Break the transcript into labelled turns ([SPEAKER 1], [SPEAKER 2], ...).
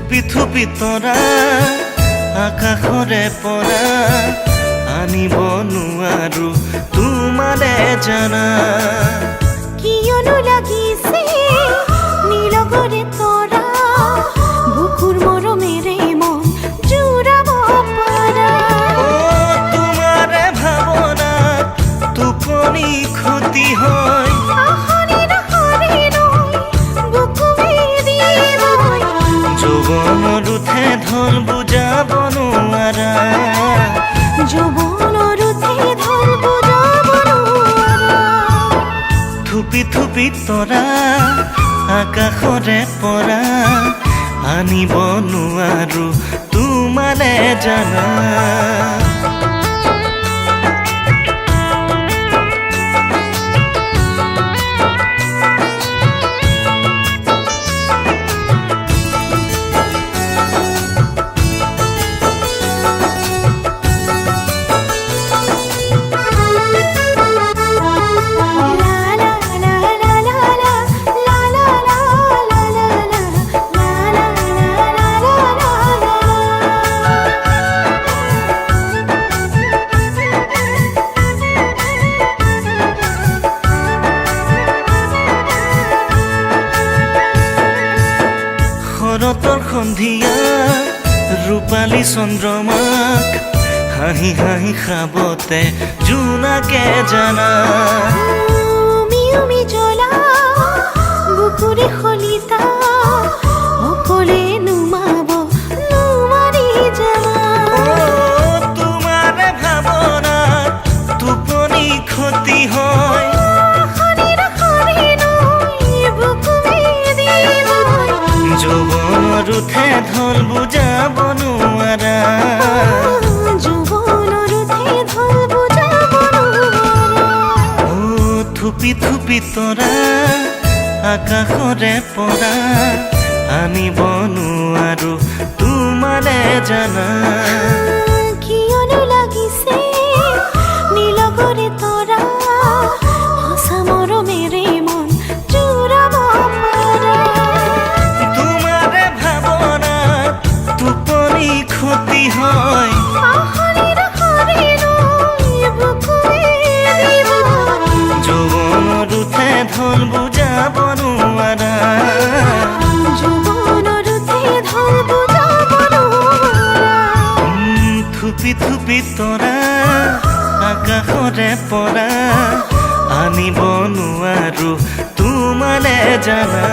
[SPEAKER 1] থুপি থুপি তৰা আকাশৰে পৰা আনিব নোৱাৰো তোমাৰে জানা
[SPEAKER 2] কিয়নো লাগিছে নীলগৰে তৰা বুকুৰ মৰমেৰে মন জোৰাব পাৰা
[SPEAKER 1] তোমাৰে ভাৱনা টোপনি ক্ষতি হয় যৌৱনৰ উঠে ঢল বুজাব নোৱাৰা থুপি থুপি তৰা আকাশৰে পৰা আনিব নোৱাৰো তোমাৰে জানা শৰতৰ সন্ধিয়া ৰূপালী চন্দ্ৰমাক হাঁহি হাঁহি খাবতে জোনাকে জানা
[SPEAKER 2] জ্বলা বুকুৰে খলিতা অকলে নুমাব নোৱাৰি জানা
[SPEAKER 1] তোমাৰে ভাৱনা টোপনি ক্ষতি হয় যৌৱনৰ উঠে ঢল বুজাব নোৱাৰা থুপি থুপি তৰা আকাশৰে পৰা আনিব নোৱাৰো তোমাৰে জানা
[SPEAKER 2] কিয়নো লাগিছে নীলগৰে তৰা সঁচা মৰমেৰে মন জোৰাব পাৰা
[SPEAKER 1] তোমাৰে ভাৱনা টোপনি ক্ষতি হয় যৌৱনৰ উঠে ঢল বুজাব নোৱাৰা থুপি থুপি তৰা আকাশৰে পৰা আনিব নোৱাৰো তোমাৰে জানা